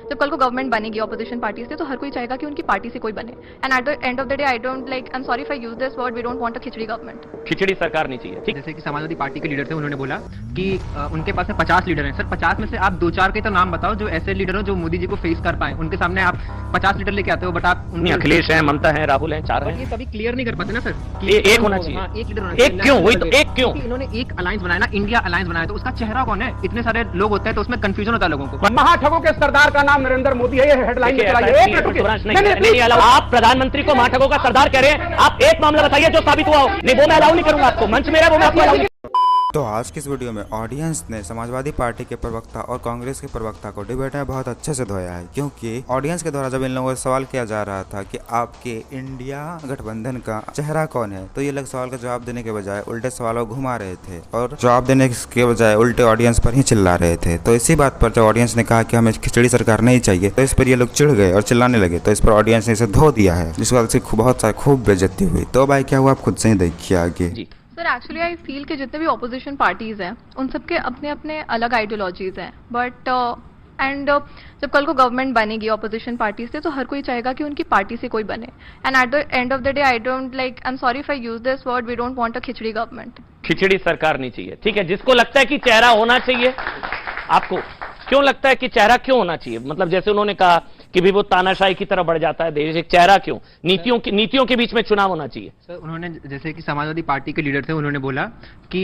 जब कल को गवर्नमेंट बनेगी ऑपोजिशन पार्टी से, तो हर कोई चाहेगा कि उनकी पार्टी से कोई बने। And at the end of the day I don't like, I am sorry if I use this word, we don't want a khichdi government. खिचड़ी सरकार नहीं चाहिए, ठीक। जैसे कि समाजवादी पार्टी के लीडर थे, उन्होंने बोला कि उनके पास में 50 लीडर हैं। सर 50 में से आप 2-4 के तो नाम बताओ जो ऐसे लीडर हो जो मोदी जी को फेस कर पाए। उनके सामने आप 50 लीडर लेके आते हो, बट आप अखिलेश है, ममता है, राहुल है, 4 हैं। ये कभी क्लियर नहीं कर पाते ना सर। एक होना चाहिए। एक लीडर होना चाहिए। एक क्यों? वही तो, एक क्यों? इन्होंने एक अलायंस बनाया ना, इंडिया अलायंस बनाया, तो उसका चेहरा कौन है? इतने सारे लोग होते हैं तो उसमें कंफ्यूजन होता है लोगों को। महाठगों के सरदार का नाम नरेंद्र मोदी है, ये हेडलाइन में चलाइए। आप प्रधानमंत्री को महाठगों का सरदार कह रहे हैं। आप एक मामला बताइए जो साबित हुआ हो। नहीं, वो मैं अलाउ नहीं करूंगा आपको। मंच मेरा, वो मैं आपको अलाउ नहीं। तो आज की इस वीडियो में ऑडियंस ने समाजवादी पार्टी के प्रवक्ता और कांग्रेस के प्रवक्ता को डिबेट में बहुत अच्छे से धोया है, क्योंकि ऑडियंस के द्वारा जब इन लोगों से सवाल किया जा रहा था कि आपके इंडिया गठबंधन का चेहरा कौन है, तो ये लोग सवाल का जवाब देने के बजाय उल्टे सवालों को घुमा रहे थे और जवाब देने के बजाय उल्टे ऑडियंस पर ही चिल्ला रहे थे। तो इसी बात पर जब ऑडियंस ने कहा कि हमें खिचड़ी सरकार नहीं चाहिए, तो इस पर ये लोग चिढ़ गए और चिल्लाने लगे। तो इस पर ऑडियंस ने इसे धो दिया है, जिस वजह से बहुत सारी खूब बेइज्जती हुई। तो भाई क्या हुआ, आप खुद से ही देखिए आगे। सर एक्चुअली आई फील कि जितने भी ऑपोजिशन पार्टीज हैं उन सबके अपने अपने अलग आइडियोलॉजीज हैं, बट एंड जब कल को गवर्नमेंट बनेगी ऑपोजिशन पार्टी से, तो हर कोई चाहेगा कि उनकी पार्टी से कोई बने। And at the end of the day I don't like, I am sorry if I use this word, we don't want a khichdi government. खिचड़ी सरकार नहीं चाहिए, ठीक है। जिसको लगता है कि चेहरा होना चाहिए, आपको क्यों लगता है कि चेहरा क्यों होना चाहिए? मतलब जैसे उन्होंने कहा कि भी वो तानाशाही की तरफ बढ़ जाता है देश, एक चेहरा क्यों? नीतियों के बीच में चुनाव होना चाहिए। सर उन्होंने, जैसे कि समाजवादी पार्टी के लीडर थे, उन्होंने बोला कि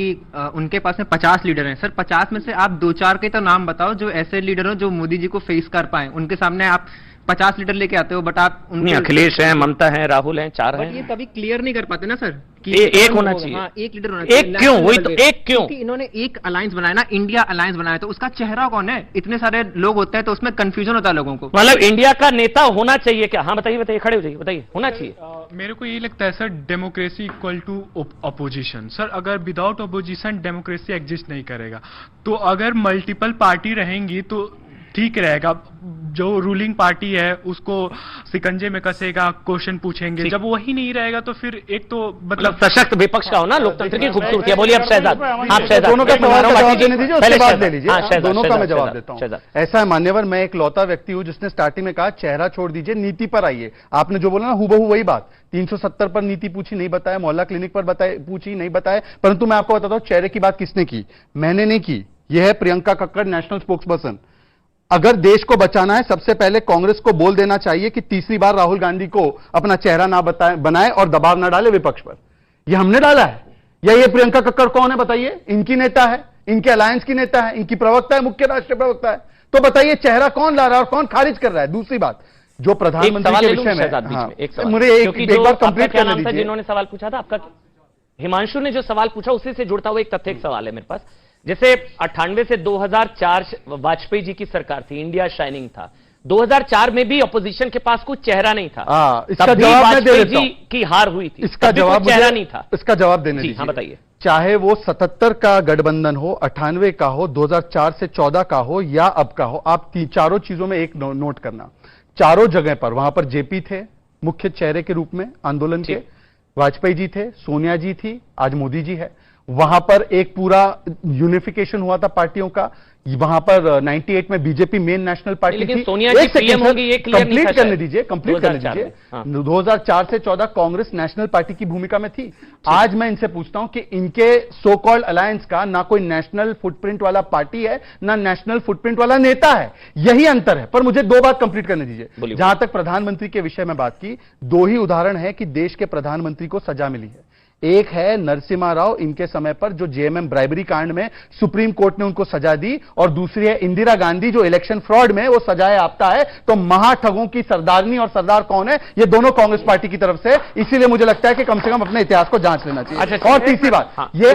उनके पास में 50 लीडर हैं। सर 50 में से आप 2-4 के तो नाम बताओ जो ऐसे लीडर हो जो मोदी जी को फेस कर पाए। उनके सामने आप 50 लीडर लेके आते हो, बट आप अखिलेश है, ममता है, राहुल है, 4 हैं। ये कभी क्लियर नहीं कर पाते ना सर कि एक होना चाहिए। एक लीडर होना चाहिए। एक क्यों? वही तो, एक क्यों? इन्होंने एक अलायंस बनाया ना, इंडिया अलायंस बनाया, तो उसका चेहरा कौन है? इतने सारे लोग होते हैं तो उसमें कंफ्यूजन होता है लोगों को। मतलब इंडिया का नेता होना चाहिए क्या? हाँ बताइए, बताइए, खड़े हो जाइए, बताइए। होना चाहिए। मेरे को यही लगता है sir, democracy equal to opposition. Sir अगर विदाउट अपोजिशन डेमोक्रेसी एग्जिस्ट नहीं करेगा, तो अगर मल्टीपल पार्टी रहेंगी तो ठीक रहेगा। जो रूलिंग पार्टी है उसको सिकंजे में कसेगा, क्वेश्चन पूछेंगे। जब वही नहीं रहेगा तो फिर एक तो मतलब सशक्त विपक्ष का हो ना, लोकतंत्र की खूबसूरती है। बोलिए अब शहजाद, आप शहजाद। दोनों का सवाल का जवाब देने दीजिए, उसके बाद ले लीजिए। हाँ, दोनों का मैं जवाब देता हूँ। ऐसा है मान्यवर, मैं एक लौता व्यक्ति हूँ जिसने स्टार्टिंग में कहा चेहरा छोड़ दीजिए, नीति पर आइए। आपने जो बोला ना हूबहू वही बात। 370 पर नीति पूछी, नहीं बताया। मोहल्ला क्लिनिक पर पूछी, नहीं बताया। परंतु मैं आपको बताता हूँ चेहरे की बात किसने की, मैंने नहीं की। यह है Priyanka Kakkar, national spokes person. अगर देश को बचाना है, सबसे पहले कांग्रेस को बोल देना चाहिए कि तीसरी बार राहुल गांधी को अपना चेहरा ना बनाए और दबाव ना डाले विपक्ष पर। यह हमने डाला है या ये प्रियंका कक्कड़ कौन है बताइए? इनकी नेता है, इनके अलायंस की नेता है, इनकी प्रवक्ता है, मुख्य राष्ट्रीय प्रवक्ता है। तो बताइए चेहरा कौन ला रहा है और कौन खारिज कर रहा है? दूसरी बात, जो प्रधानमंत्री के विषय में, मुझे एक बार कंप्लीट करने दीजिए। जिन्होंने सवाल पूछा था आपका, हिमांशु ने जो सवाल पूछा उसी से जुड़ता हुआ एक तथ्य सवाल है मेरे पास। जैसे 98 से 2004 वाजपेयी जी की सरकार थी, इंडिया शाइनिंग था। 2004 में भी अपोजिशन के पास कुछ चेहरा नहीं था। इसका जवाब मैं दे देता हूं। की हार हुई थी, इसका जवाब चेहरा नहीं था। इसका जवाब देने दीजिए। हाँ बताइए। चाहे वो 77 का गठबंधन हो, 98 का हो, 2004 से 14 का हो या अब का हो, आप चारों चीजों में एक नोट करना, चारों जगह पर वहां पर जेपी थे मुख्य चेहरे के रूप में आंदोलन के, वाजपेयी जी थे, सोनिया जी थी, आज मोदी जी है। वहां पर एक पूरा यूनिफिकेशन हुआ था पार्टियों का। वहां पर 98 में बीजेपी मेन नेशनल पार्टी थी। सोनिया जी पीएम होंगी, ये क्लियर नहीं था। कंप्लीट करने दीजिए, कंप्लीट करने दीजिए। 2004 से 14 कांग्रेस नेशनल पार्टी की भूमिका में थी। आज मैं इनसे पूछता हूं कि इनके सो कॉल्ड अलायंस का ना कोई नेशनल फुटप्रिंट वाला पार्टी है, ना नेशनल फुटप्रिंट वाला नेता है। यही अंतर है। पर मुझे 2 बात कंप्लीट करने दीजिए। जहां तक प्रधानमंत्री के विषय में बात की, 2 ही उदाहरण है कि देश के प्रधानमंत्री को सजा मिली है। एक है नरसिम्हा राव, इनके समय पर जो जेएमएम ब्राइबरी कांड में सुप्रीम कोर्ट ने उनको सजा दी, और दूसरी है इंदिरा गांधी जो इलेक्शन फ्रॉड में वो सजाएं आपता है। तो महाठगों की सरदारनी और सरदार कौन है? ये दोनों कांग्रेस पार्टी की तरफ से। इसीलिए मुझे लगता है कि कम से कम अपने इतिहास को जांच लेना चाहिए। और तीसरी बात, ये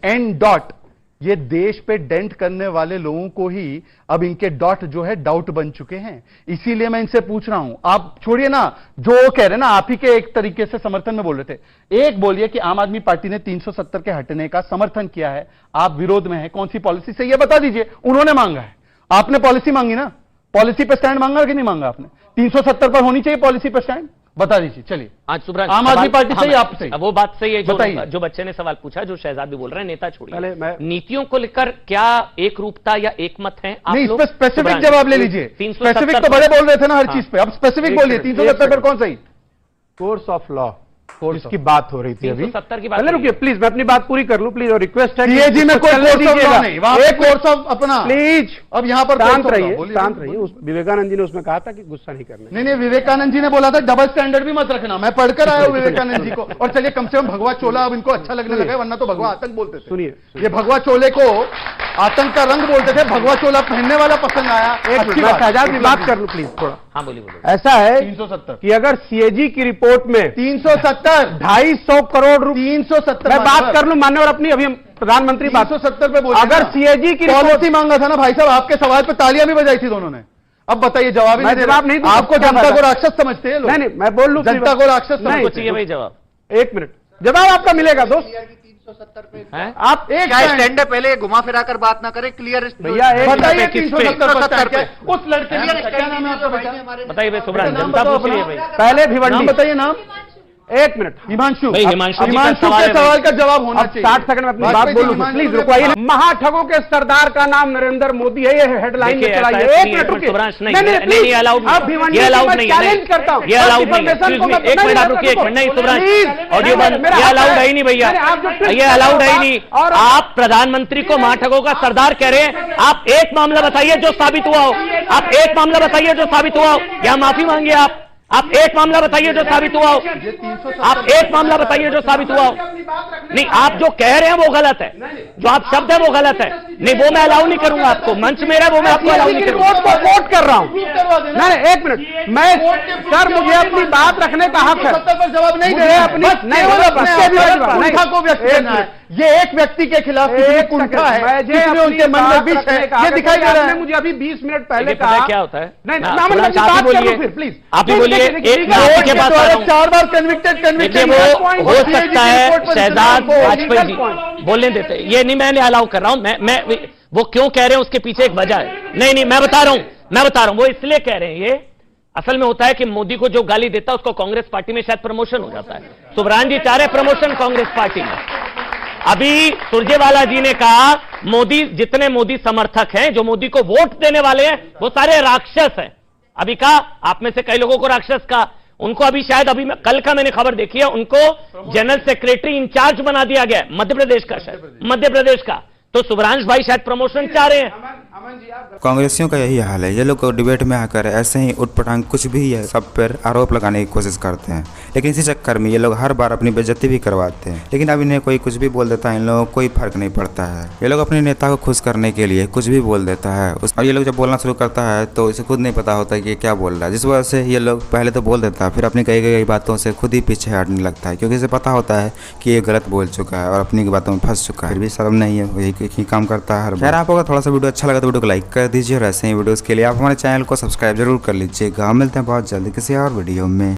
I.N. ये देश पे डेंट करने वाले लोगों को ही अब इनके डॉट जो है डाउट बन चुके हैं। इसीलिए मैं इनसे पूछ रहा हूं, आप छोड़िए ना जो कह रहे ना, आप ही के एक तरीके से समर्थन में बोल रहे थे। एक बोलिए कि आम आदमी पार्टी ने 370 के हटने का समर्थन किया है, आप विरोध में हैं, कौन सी पॉलिसी से ये बता दीजिए। उन्होंने मांगा है, आपने पॉलिसी मांगी ना, पॉलिसी पे स्टैंड मांगा कि नहीं मांगा आपने? 370 पर होनी चाहिए पॉलिसी पे स्टैंड, बता दीजिए, चलिए। आज सुब्रांश, आम आदमी सवाल- पार्टी हाँ, सही, आप सही। अब वो बात सही है बताइए। जो बच्चे ने सवाल पूछा, जो शहजाद भी बोल रहे हैं, नेता पहले छोड़िए, मैं- नीतियों को लेकर क्या एक रूपता या एक मत है आप नहीं, इस लोग? पे स्पेसिफिक सुब्रांश, जवाब ले लीजिए। 370 स्पेसिफिक तो बड़े बोल रहे थे ना हर हाँ। चीज पे, अब स्पेसिफिक एक बोलिए। सेकंड, 370 पर एक कौन सही? कोर्स ऑफ लॉ जिसकी बात हो रही थी अभी, 370 की बात पहले हो रही रुकिए है। प्लीज, मैं अपनी बात पूरी कर लूं प्लीज, और रिक्वेस्ट है कि सीएजी में उसको कोई चलने कोर्स ऑफ लॉ दीजिएगा। नहीं, वहां पे एक कोर्स ऑफ अपना। प्लीज अब यहाँ पर शांत कोर्स ऑफ लॉ, रहिए, बोलिए, शांत बोलिए। रहिए। विवेकानंद जी ने उसमें कहा था कि गुस्सा नहीं करना। नहीं नहीं, विवेकानंद जी ने बोला था डबल स्टैंडर्ड भी मत रखना। मैं पढ़कर आया हूं विवेकानंद जी को। और चलिए, कम से कम भगवा चोला अब इनको अच्छा लगने लगा है, वरना तो भगवा आतंक बोलते थे। सुनिए, ये भगवा चोले को आतंक का रंग बोलते थे, भगवा चोला पहनने वाला पसंद आया। एक मिनट, मैं शहजाद की बात कर लूं प्लीज थोड़ा। हाँ बोलिए बोलिए। ऐसा है 370 कि अगर सीएजी की रिपोर्ट में 370 250 करोड़ रुपए, 370 मैं बात कर लूं मान्यवर अपनी, अभी हम प्रधानमंत्री बात 370 पे बोलिए अगर ना। सीएजी की पॉलिसी मांगा था ना भाई साहब, आपके सवाल पे तालियां भी बजाई थी दोनों ने। अब बताइए, जवाब ही मैं नहीं दे जवाब नहीं रहे। दूं, आपको क्या जनता फायदा? को राक्षस समझते हैं लोग। नहीं नहीं, मैं बोल लूं जनता को राक्षस नहीं, समझते चाहिए भाई जवाब। एक मिनट, जवाब आपका मिलेगा दोस्त। हैं? आप एक क्या स्टैंड है? पहले घुमा फिरा कर बात ना करें, क्लियर भैया एक बताइए किस पे? 370 पे उस लड़के का क्या नाम है आपका बेटा? बताइए भाई सुब्रांश, नाम जनता बताओ पूछ रही है अपना। भाई। पहले नाम भिवंडी, बताइए, नाम। एक मिनट, हिमांशु। भाई, हिमांशु जी का हिमांशु सवाल के है भाई। सवाल का जवाब होना अब चाहिए। 60 सेकंड में अपनी बात वाजपेयी जी, बोलूं, हिमांशु प्लीज के रुकवाइए। बात- महाठगों के सरदार का नाम नरेंद्र मोदी है, ये हेडलाइन में देखिए, चला। ऐसा एक नहीं है, मिनट रुकिए, सुब्रांश, नहीं, नहीं, नहीं, ये allowed नहीं अब है। भिवंडी ये को allowed मैं नहीं है, चैलेंज नहीं। करता हूं। ये और allowed नहीं है। डिफॉर्मेशन को Excuse me, मैं- एक नहीं, मिनट आप नहीं, रुकिए, एक मिनट, नहीं सुब्रांश, प्लीज, ऑडियो बंद, मेरा ये हक अलाउड है। है ही नहीं भैया, नहीं, आप जो ट्वीट ये कर रहे हो अलाउड है ही बात- नहीं। और आप प्रधानमंत्री को महाठगों का सरदार कह रहे हैं। आप एक मामला बताइए जो साबित हुआ हो, आप एक मामला बताइए जो साबित हुआ हो, या माफी मांगिए आप एक मामला बताइए जो साबित हुआ हो, आप एक मामला बताइए जो साबित हुआ हो। नहीं, आप जो कह रहे हैं वो गलत है, जो आप शब्द है वो गलत है। नहीं, वो मैं अलाउ नहीं करूंगा आपको, मंच मेरा है, वो मैं आपको अलाउ नहीं करूंगा। रिपोर्ट को कोट कर रहा हूं। नहीं, एक मिनट, मैं सर, मुझे अपनी बात रखने का हक है। 370 पर जवाब नहीं दे मुझे रहे अपनी- अपनी, नहीं, केवल बस अपने के भी आप जवाब, कुंठा नहीं। को व्यक्त एक करना है। मिनट। ये एक व्यक्ति के खिलाफ किसी की एक कुंठा सेकंड, है, मुझे इसलिए अपनी उनके मन में बात विष रखने है, का ये हक दिखाई है। दे रहा आपने है। मुझे अभी 20 मिनट पहले देखिए, पता है कहा क्या होता है? नहीं, हाँ, मैं सुब्रांश, अपनी आप ही बात कर बोलिए, लूं फिर, प्लीज। आप ही बोलिए, एक मैं आपके पास आ रहा हूं। 4 बार कन्विक्टेड देखिए, वो हो सकता है शहजाद वाजपेयी जी बोलने देते, ये नहीं मैंने अलाउ कर रहा हूं। मैं वो क्यों कह रहे हैं उसके पीछे एक वजह है। नहीं, मैं बता रहा हूं, वो इसलिए कह रहे हैं। ये असल में होता है कि मोदी को जो गाली देता है उसको कांग्रेस पार्टी में शायद प्रमोशन हो जाता है। सुब्रांश जी चाह रहे प्रमोशन कांग्रेस पार्टी में। अभी सुरजेवाला जी ने कहा मोदी, जितने मोदी समर्थक हैं, जो मोदी को वोट देने वाले हैं, वो सारे राक्षस हैं। अभी कहा, आप में से कई लोगों को राक्षस कहा, उनको अभी शायद कल का मैंने खबर देखी है, उनको जनरल सेक्रेटरी इंचार्ज बना दिया गया है, मध्य प्रदेश का, शायद मध्य प्रदेश का। तो सुब्रांश भाई शायद प्रमोशन चाह रहे हैं। कांग्रेसियों का यही हाल है, ये लोग डिबेट में आकर ऐसे ही उठपटांग कुछ भी है सब पर आरोप लगाने की कोशिश करते हैं, लेकिन इसी चक्कर में ये लोग हर बार अपनी बेइज्जती भी करवाते हैं। लेकिन अब इन्हें कोई कुछ भी बोल देता है, इन लोगों को कोई फर्क नहीं पड़ता है। ये लोग अपने नेता को खुश करने के लिए कुछ भी बोल देता है, और ये लोग जब बोलना शुरू करता है तो इसे खुद नहीं पता होता कि ये क्या बोल रहा है, जिस वजह से ये लोग पहले तो बोल देता है, फिर अपनी कई बातों से खुद ही पीछे हटने लगता है, क्योंकि इसे पता होता है कि ये गलत बोल चुका है और अपनी बातों में फंस चुका है। फिर भी शर्म नहीं है, वही काम करता है हर बार। खैर, आप अगर थोड़ा सा वीडियो अच्छा लगा तो वीडियो को लाइक कर दीजिए, और ऐसे ही वीडियोस के लिए आप हमारे चैनल को सब्सक्राइब जरूर कर लीजिएगा। मिलते हैं बहुत जल्दी किसी और वीडियो में।